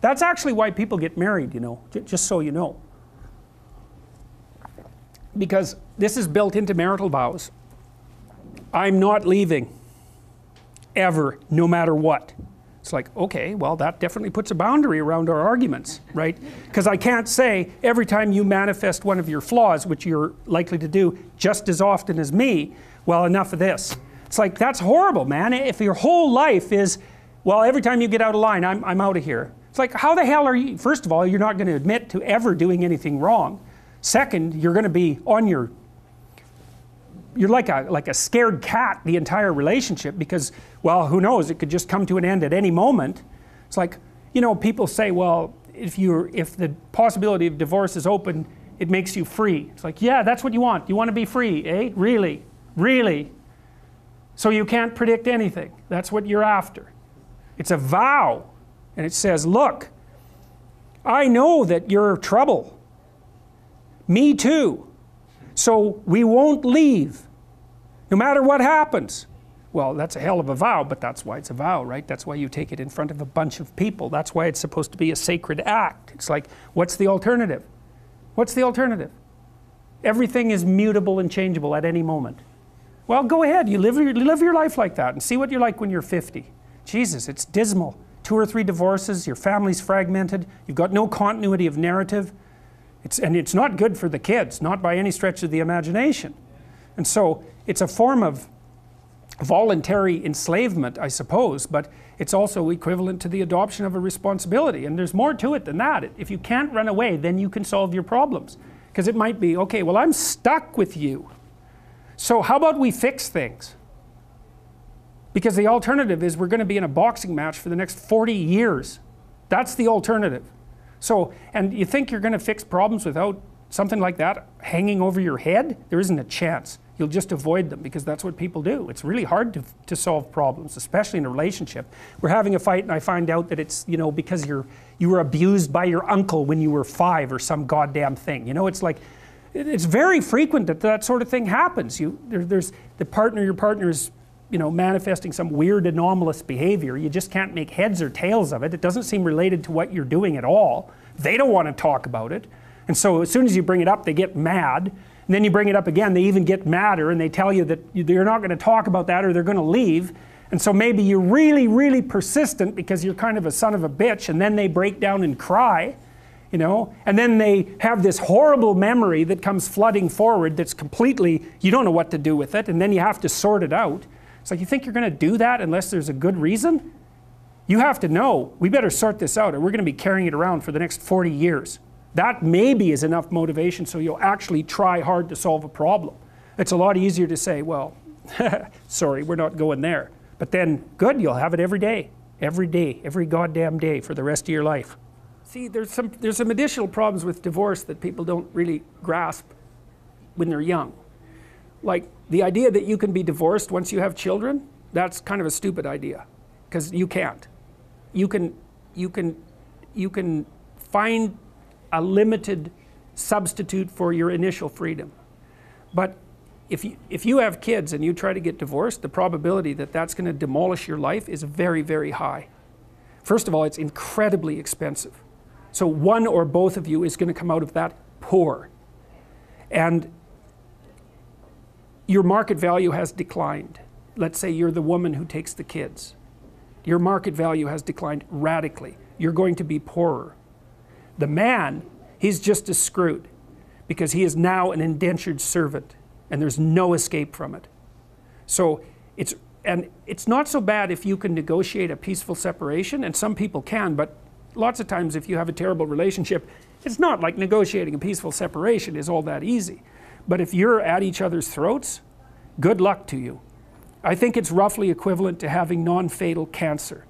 That's actually why people get married, you know, just so you know. Because this is built into marital vows. I'm not leaving. Ever, no matter what. It's like, okay, well, that definitely puts a boundary around our arguments, right? Because I can't say every time you manifest one of your flaws, which you're likely to do just as often as me, well, enough of this. It's like, that's horrible, man. If your whole life is, well, every time you get out of line, I'm out of here. It's like, how the hell are you? First of all, you're not going to admit to ever doing anything wrong. Second, you're going to be on your, you're like a scared cat the entire relationship because, well, who knows, it could just come to an end at any moment. It's like, you know, people say, well, if the possibility of divorce is open, it makes you free. It's like, yeah, that's what you want. You want to be free, eh? Really? Really? So you can't predict anything. That's what you're after. It's a vow. And it says, look, I know that you're trouble. Me too. So we won't leave, no matter what happens. Well, that's a hell of a vow, but that's why it's a vow, right? That's why you take it in front of a bunch of people. That's why it's supposed to be a sacred act. It's like, what's the alternative? What's the alternative? Everything is mutable and changeable at any moment. Well, go ahead, you live your life like that and see what you're like when you're 50. Jesus, it's dismal. 2 or 3 divorces, your family's fragmented, you've got no continuity of narrative. And it's not good for the kids, not by any stretch of the imagination. And so it's a form of voluntary enslavement, I suppose, but it's also equivalent to the adoption of a responsibility. And there's more to it than that. If you can't run away, then you can solve your problems. Because it might be, okay, well, I'm stuck with you. So how about we fix things? Because the alternative is we're going to be in a boxing match for the next 40 years. That's the alternative. So, and you think you're going to fix problems without something like that hanging over your head? There isn't a chance. You'll just avoid them because that's what people do. It's really hard to solve problems, especially in a relationship. We're having a fight and I find out that it's, you know, because you were abused by your uncle when you were 5 or some goddamn thing. You know, it's like, it's very frequent that that sort of thing happens. There's your partner is, you know, manifesting some weird anomalous behavior. You just can't make heads or tails of it. It doesn't seem related to what you're doing at all. They don't want to talk about it. And so as soon as you bring it up, they get mad. And then you bring it up again, they even get madder and they tell you that you're not going to talk about that or they're going to leave. And so maybe you're really, really persistent because you're kind of a son of a bitch, and then they break down and cry, you know, and then they have this horrible memory that comes flooding forward that's completely, you don't know what to do with it, and then you have to sort it out. It's like, you think you're going to do that unless there's a good reason? You have to know, we better sort this out or we're going to be carrying it around for the next 40 years. That maybe is enough motivation so you'll actually try hard to solve a problem. It's a lot easier to say, well, sorry, we're not going there. But then, good, you'll have it every day, every goddamn day for the rest of your life. See, there's some additional problems with divorce that people don't really grasp when they're young. Like, the idea that you can be divorced once you have children, that's kind of a stupid idea, because you can't. You can find a limited substitute for your initial freedom. But if you have kids and you try to get divorced, the probability that that's going to demolish your life is very, very high. First of all, it's incredibly expensive. So one or both of you is going to come out of that poor. And your market value has declined. Let's say you're the woman who takes the kids. Your market value has declined radically. You're going to be poorer. The man, he's just as screwed because he is now an indentured servant and there's no escape from it. So it's not so bad if you can negotiate a peaceful separation, and some people can, but lots of times if you have a terrible relationship, it's not like negotiating a peaceful separation is all that easy. But if you're at each other's throats, good luck to you. I think it's roughly equivalent to having non-fatal cancer.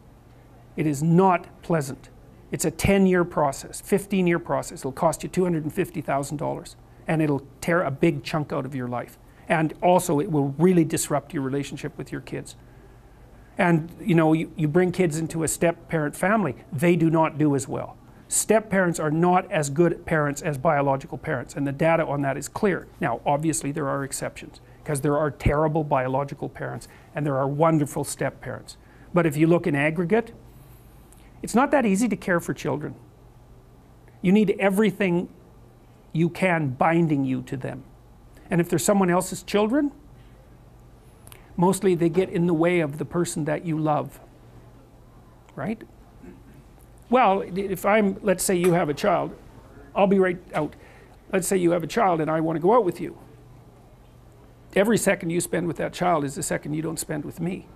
It is not pleasant. It's a 10-year process, 15-year process. It'll cost you $250,000, and it'll tear a big chunk out of your life. And also, it will really disrupt your relationship with your kids. And you know, you bring kids into a step-parent family, they do not do as well. Step-parents are not as good parents as biological parents, and the data on that is clear. Now, obviously, there are exceptions, because there are terrible biological parents, and there are wonderful step-parents. But if you look in aggregate, It's not that easy to care for children. You need everything you can binding you to them. And if they're someone else's children, mostly they get in the way of the person that you love. Right? Well, if let's say you have a child, I'll be right out. Let's say you have a child and I want to go out with you. Every second you spend with that child is the second you don't spend with me.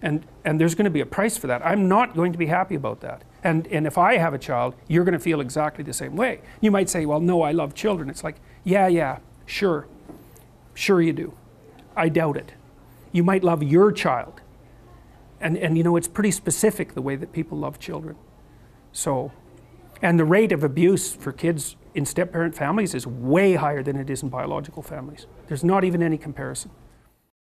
And there's going to be a price for that. I'm not going to be happy about that. And if I have a child, you're going to feel exactly the same way. You might say, well, no, I love children. It's like, yeah, sure. Sure you do. I doubt it. You might love your child. And you know, it's pretty specific the way that people love children. So, and the rate of abuse for kids in step-parent families is way higher than it is in biological families. There's not even any comparison.